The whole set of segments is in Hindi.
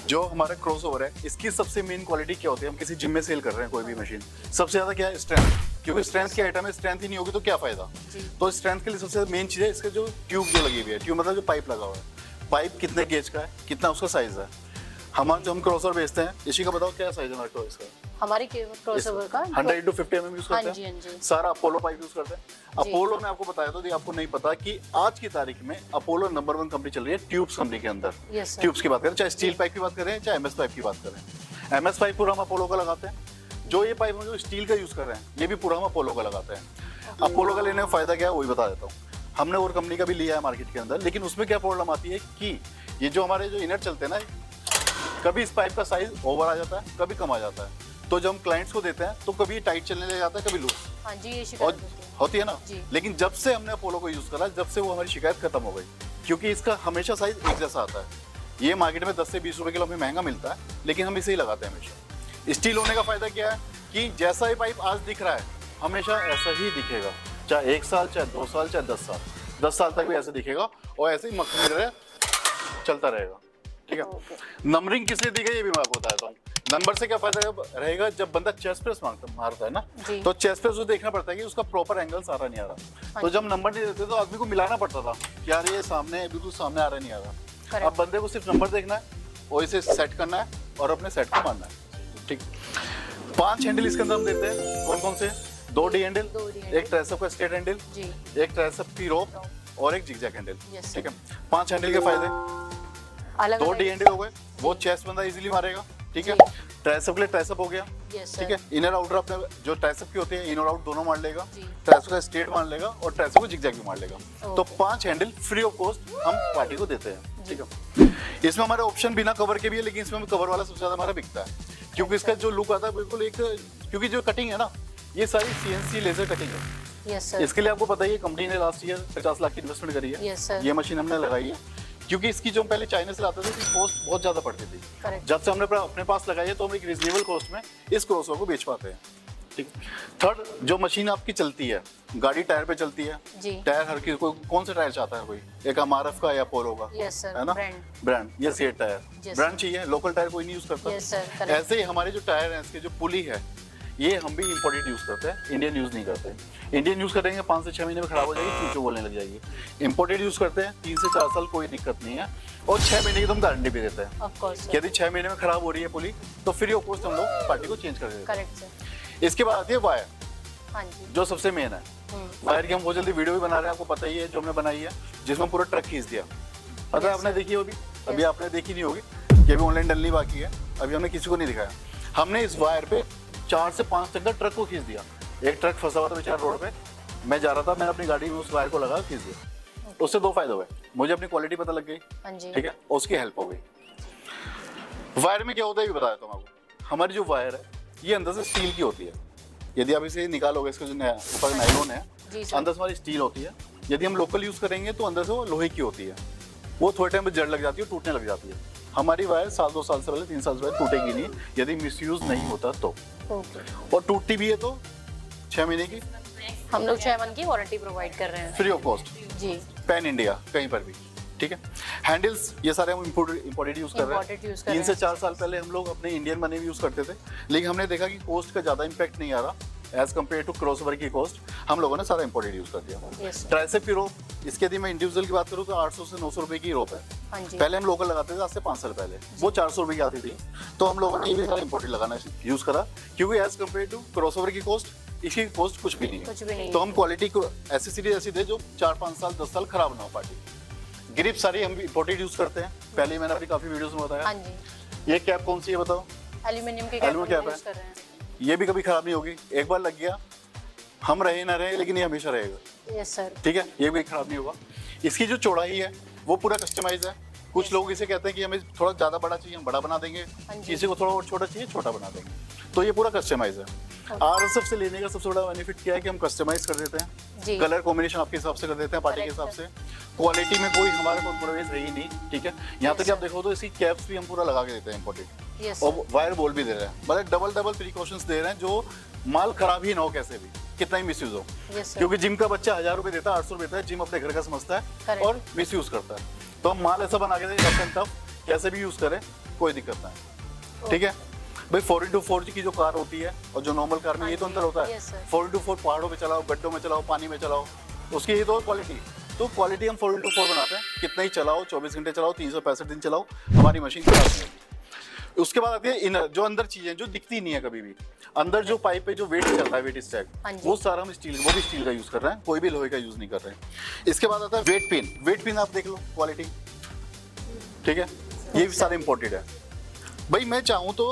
जो हमारा क्रॉसओवर है, इसकी सबसे मेन क्वालिटी क्या होती है? हम किसी जिम में सेल कर रहे हैं कोई भी मशीन, सबसे ज्यादा क्या है? स्ट्रेंथ। क्योंकि स्ट्रेंथ की आइटम है, स्ट्रेंथ ही नहीं होगी तो क्या फायदा? तो स्ट्रेंथ के लिए सबसे मेन चीज है इसका जो ट्यूब जो लगी हुई है। ट्यूब मतलब जो पाइप लगा हुआ है। पाइप कितने गेज का है, कितना उसका साइज है। हमारा जो हम क्रॉसओवर बेचते हैं, इसी का बताओ क्या साइज है हमारे इसका? हमारी क्रॉसओवर का 100x50 mm यूज करते हैं। हाँ जी। सारा अपोलो पाइप यूज करते हैं। अपोलो में आपको बताया तो आपको नहीं पता कि आज की तारीख में अपोलो नंबर 1 कंपनी चल रही है ट्यूब्स कंपनी के अंदर। ट्यूब्स की बात करें, चाहे स्टील पाइप की बात करें, चाहे एमएस पाइप की बात करें। एमएस पाइप पूरा हम अपोलो का लगाते हैं। जो ये पाइप हम जो स्टील का यूज कर रहे हैं, ये भी पूरा हम अपोलो का लगाते हैं। अपोलो का लेने का फायदा क्या है वही बता देता हूँ। हमने और कंपनी का भी लिया है मार्केट के अंदर, लेकिन उसमें क्या प्रॉब्लम आती है कि ये जो हमारे जो इनर चलते हैं ना, कभी इस पाइप का साइज ओवर आ जाता है, कभी कम आ जाता है। तो जब हम क्लाइंट्स को देते हैं तो कभी टाइट चलने लग जाता है, कभी लूज। हाँ जी, ये शिकायत होती है ना। लेकिन जब से हमने अपोलो को यूज करा, जब से वो हमारी शिकायत खत्म हो गई, क्योंकि इसका हमेशा साइज एक जैसा आता है। ये मार्केट में 10 से 20 रुपए किलो हमें महंगा मिलता है, लेकिन हम इसे ही लगाते हैं हमेशा। स्टील होने का फायदा क्या है कि जैसा ये पाइप आज दिख रहा है, हमेशा ऐसा ही दिखेगा, चाहे 1 साल, चाहे 2 साल, चाहे 10 साल। 10 साल तक भी ऐसे दिखेगा और ऐसे ही मक्खनी रहे चलता रहेगा। ठीक है। नंबरिंग किस लिए दी गई ये भी मैं आपको बताता हूँ। नंबर से क्या फायदा रहेगा? जब बंदा चेस्ट प्रेस मारता है ना, तो चेस्ट प्रेस को देखना पड़ता है कि उसका प्रॉपर एंगल सारा नहीं आ रहा। तो जब नंबर नहीं देते तो आदमी को मिलाना पड़ता था कि यार ये सामने बिल्कुल सामने आ रहा नहीं आ रहा। अब बंदे को सिर्फ नंबर देखना है और इसे सेट करना है और अपने सेट को मारना है। ठीक। 5 हैंडल इसके अंदर हम देते हैं। कौन कौन से? 2 डी हैंडल, एक ट्राइसेप का स्ट्रेट हैंडल, एक ट्राइसेप की रोप और एक जिगजैग हैंडल। ठीक है। 5 हैंडल के फायदे, 2 डी हैंडल हो गए, वो चेस्ट बंदा इजीली मारेगा। ठीक है। ट्राइसेप के लिए ट्राइसेप हो गया। ठीक है। इनर आउटर अपने जो ट्राइसेप की होती है, इनर आउट दोनों मार लेगा। ट्राइसेप का स्ट्रेट मार लेगा और ट्राइसेप को जिगजैग भी मार लेगा। तो 5 हैंडल फ्री ऑफ कॉस्ट हम पार्टी को देते हैं। ठीक है। इसमें हमारे ऑप्शन बिना कवर के भी है, लेकिन इसमें कवर वाला सबसे ज्यादा हमारा बिकता है, क्योंकि इसका जो लुक आता है बिल्कुल एक, क्योंकि जो कटिंग है ना, ये सारी CNC लेजर कटिंग है। इसके लिए आपको पता ही है, कंपनी ने लास्ट ईयर 50 लाख की इन्वेस्टमेंट करी है। ये मशीन हमने लगाई है क्योंकि इसकी जो पहले चाइना से लाते थे, इसकी कॉस्ट बहुत ज्यादा पड़ती थी। जब से हमने अपने पास लगाई है तो हम एक रीजनेबल कॉस्ट में इस क्रॉसओवर को बेच पाते हैं। ठीक। थर्ड, जो मशीन आपकी चलती है, गाड़ी टायर पे चलती है। टायर हर किसी को, कौन सा टायर चाहता है कोई? एक MRF का या पोलो का, है ना, ब्रांड या सीएट टायर। ब्रांड चाहिए, लोकल टायर कोई नहीं यूज करता। ऐसे ही हमारे जो टायर हैं, इसके जो पुली है, ये हम भी इंपोर्टेड यूज करते हैं, इंडियन यूज नहीं करते। इंडियन यूज करेंगे 5 से 6 महीने में खराब हो जाएगी, चूचू बोलने लग जाएगी। इंपोर्टेड यूज करते हैं 3 से 4 साल, कोई दिक्कत नहीं है, और 6 महीने की तो हम गारंटी भी देते हैं। यदि 6 महीने में खराब हो रही है पुली तो फ्री ऑफ कॉस्ट हम लोग पार्टी को चेंज कर देते हैं। इसके बाद आती है वायर, जो सबसे मेन है। वायर की हम बहुत जल्दी वीडियो भी बना रहे हैं, आपको पता ही है, जो हमने बनाई है, जिसमें पूरा ट्रक खींच दिया। पता है आपने देखी होगी, अभी आपने देखी नहीं होगी, ये भी ऑनलाइन डलनी बाकी है, अभी हमने किसी को नहीं दिखाया। हमने इस वायर पे 4 से 5 तक का ट्रक को खींच दिया। एक ट्रक फंसा हुआ था बेचारा रोड पे, मैं जा रहा था, मैंने अपनी गाड़ी में उस वायर को लगा खींच दिया। उससे 2 फायदे हुए, मुझे अपनी क्वालिटी पता लग गई, ठीक है, उसकी हेल्प हो गई। वायर में क्या होता है ये बता देता हूँ आपको। हमारी जो वायर है ये अंदर से स्टील की होती है। यदि आप इसे निकालोगे, इसका जो ऊपर नायलॉन है, अंदर से हमारी स्टील होती है। यदि हम लोकल यूज करेंगे तो अंदर से वो लोहे की होती है। वो थोड़े टाइम में जड़ लग जाती है, टूटने लग जाती है। हमारी वायर 1-2 साल से पहले, 3 साल से पहले टूटेगी नहीं, यदि मिसयूज नहीं होता तो। और टूटती भी है तो 6 महीने की हम लोग 6 मंथ की वारंटी प्रोवाइड कर रहे हैं, फ्री ऑफ कॉस्ट जी, पैन इंडिया कहीं पर भी। ठीक है। हैंडल्स ये सारे हम इंपोर्टेड यूज कर रहे हैं। 3 से 4 साल पहले हम लोग अपने इंडियन बने भी यूज करते थे, लेकिन हमने देखा कि कॉस्ट का ज्यादा इम्पैक्ट नहीं आ रहा एज कम्पेयर टू क्रॉसओवर की कॉस्ट। हम लोगों ने सारा इंपोर्टेड यूज कर दिया। ट्राइसेप की रोप, इसके यदि मैं इंडिविजुअल की बात करूँ तो 800 से 900 रुपए की रोप है। पहले हम लोकल लगाते थे, आज से 5 साल पहले वो 400 रुपए की आती थी। तो हम लोगों ने ये भी सारा इंपोर्टेड लगाना यूज करा, क्योंकि एज कम्पेयर टू क्रॉसओवर की कॉस्ट इसकी कॉस्ट कुछ भी नहीं है। तो हम क्वालिटी को ऐसी सीरीज ऐसी दे जो 4-5 साल 10 साल खराब ना हो पार्टी। ग्रिप सारी हम इंपोर्टेड यूज करते हैं, पहले ही मैंने अपनी काफी वीडियोस में बताया। ये कैप कौन सी है बताओ? एल्यूमिनियम की कैप है। ये भी कभी खराब नहीं होगी, एक बार लग गया, हम रहे ना रहे, लेकिन ये हमेशा रहेगा। Yes sir. ठीक है, ये भी खराब नहीं होगा। इसकी जो चौड़ाई है वो पूरा कस्टमाइज है। कुछ लोग इसे कहते हैं कि हमें थोड़ा ज्यादा बड़ा चाहिए, हम बड़ा बना देंगे, किसी को थोड़ा और छोटा चाहिए, छोटा बना देंगे। तो ये पूरा कस्टमाइज है। RSF से लेने का सबसे बड़ा बेनिफिट क्या है कि हम कस्टमाइज कर देते हैं, कलर कॉम्बिनेशन आपके हिसाब से कर देते हैं, पार्टी के हिसाब से। क्वालिटी में कोई हमारा कॉम्प्रोमाइज है ही नहीं। ठीक है। यहाँ तक आप देखो तो इसकी कैप्स भी हम पूरा लगा के देते हैं इंपोर्टेड, और वायर बोल भी दे रहे हैं, मतलब डबल प्रिकॉशंस दे रहे हैं, जो माल खराब ही ना हो कैसे भी, कितना ही मिसयूज हो। क्योंकि जिम का बच्चा 1000 रुपए देता है, 800 रुपए देता है, जिम अपने घर का समझता है और मिसयूज करता है। तो हम माल ऐसा बना के दें, कैसे भी यूज करें, कोई दिक्कत नहीं। ठीक है भाई, 4x4 की जो कार होती है और जो नॉर्मल कार में ये तो अंतर होता है। 4x4 पहाड़ों पे चलाओ, गड्ढों में चलाओ, पानी में चलाओ, उसकी ये तो क्वालिटी। तो क्वालिटी हम 4x4 बनाते हैं, कितना ही चलाओ, 24 घंटे चलाओ, 365 दिन चलाओ, हमारी मशीन खराब नहीं होगी। उसके बाद आती है इनर, जो अंदर चीजें जो दिखती नहीं है कभी भी। अंदर जो पाइप पे जो वेट चलता है, वेट स्टैक, वो सारा हम स्टील, वो भी स्टील का यूज कर रहे हैं, कोई भी लोहे का यूज नहीं कर रहे हैं। इसके बाद आता है वेट पिन। वेट पिन आप देख लो क्वालिटी, ठीक है, ये भी सारे इंपोर्टेड है भाई। मैं चाहूँ तो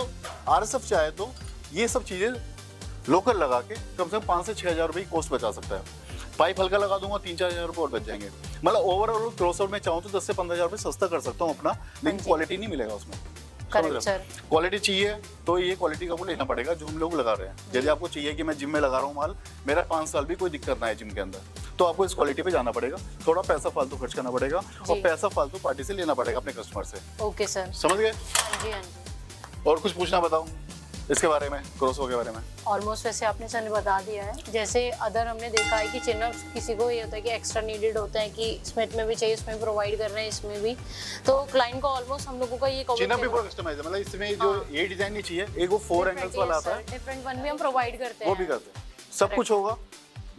RSF चाहे तो ये सब चीजें लोकल लगा के कम से कम 5 से 6 हज़ार रुपये कॉस्ट बचा सकता है। पाइप हल्का लगा दूंगा, 3-4 हज़ार रुपये और बच जाएंगे। मतलब ओवरऑल क्रॉसओवर में चाहूँ तो 10 से 15 हज़ार रुपये सस्ता कर सकता हूँ अपना, लेकिन क्वालिटी नहीं मिलेगा उसमें। क्वालिटी चाहिए तो ये क्वालिटी का वो लेना पड़ेगा जो हम लोग लगा रहे हैं। यदि आपको चाहिए कि मैं जिम में लगा रहा हूँ माल, मेरा 5 साल भी कोई दिक्कत ना है जिम के अंदर, तो आपको इस क्वालिटी पे जाना पड़ेगा, थोड़ा पैसा फालतू खर्च करना पड़ेगा और पैसा फालतू पार्टी से लेना पड़ेगा अपने कस्टमर से। ओके सर, समझ गए? जी हाँ जी। और कुछ पूछना बताओ इसके बारे में, क्रॉसओवर के बारे में? ऑलमोस्ट वैसे आपने सर ने बता दिया है। जैसे अदर हमने देखा है कि चिनअप्स किसी को ये होता है कि एक्स्ट्रा नीडेड होता है कि स्मिथ में भी चाहिए, इसमें प्रोवाइड कर रहे हैं, इसमें भी, तो क्लाइंट को ऑलमोस्ट हम लोगों का ये चिनअप भी पूरा कस्टमाइज है। मतलब इसमें जो ये डिजाइन नहीं चाहिए, एक वो 4 एंगल्स वाला आता है, डिफरेंट वन भी हम प्रोवाइड करते हैं, वो भी करते हैं। सब कुछ होगा,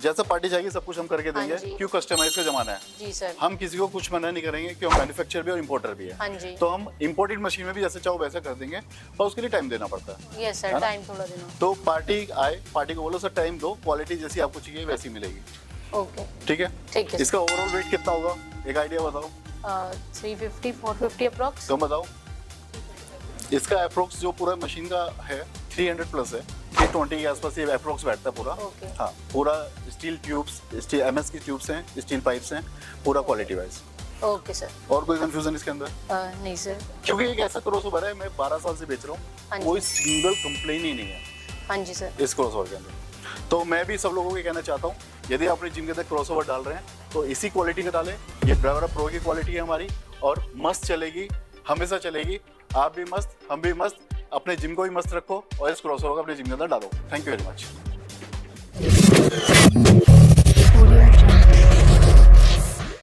जैसा पार्टी चाहिए सब कुछ हम करके देंगे, क्यों कस्टमाइज का जमाना है। जी सर, हम किसी को कुछ मना नहीं करेंगे, क्यों मैन्युफैक्चर भी और इंपोर्टर भी है। हाँ जी, तो हम इंपोर्टेड मशीन में भी जैसे चाहो वैसा कर देंगे, पर उसके लिए टाइम देना पड़ता है। यस सर, टाइम थोड़ा देना। तो पार्टी आए, पार्टी को बोलो सर टाइम दो, क्वालिटी जैसी आपको चाहिए वैसी मिलेगी। ओके, ठीक है, ठीक है। इसका ओवरऑल वेट कितना होगा, एक आइडिया बताओ। 350-450 अप्रॉक्स। तुम बताओ। इसका अप्रोक्स जो पूरा मशीन का है 300 प्लस है, 320 के आसपास ये अप्रोक्स बैठता है पूरा। हाँ, पूरा स्टील ट्यूब्स, स्टील MS की ट्यूब्स हैं, स्टील पाइप्स हैं, पूरा क्वालिटी वाइज। Okay sir. और कोई कंफ्यूजन इसके अंदर? नहीं सर, क्योंकि एक ऐसा क्रॉसओवर है, मैं 12 साल से बेच रहा हूँ, कोई सिंगल कंप्लेन ही नहीं है। हाँ जी सर, इस क्रॉसओवर के अंदर। तो मैं भी सब लोगों को कहना चाहता हूँ, यदि आप अपने जिम के अंदर क्रॉसओवर डाल रहे हैं तो इसी क्वालिटी का डालें। ये ड्राइवर प्रो की क्वालिटी है हमारी, और मस्त चलेगी, हमेशा चलेगी। आप भी मस्त, हम भी मस्त, अपने जिम को भी मस्त रखो और इस क्रॉसओवर को अपने जिम के अंदर डालो। Thank you very much.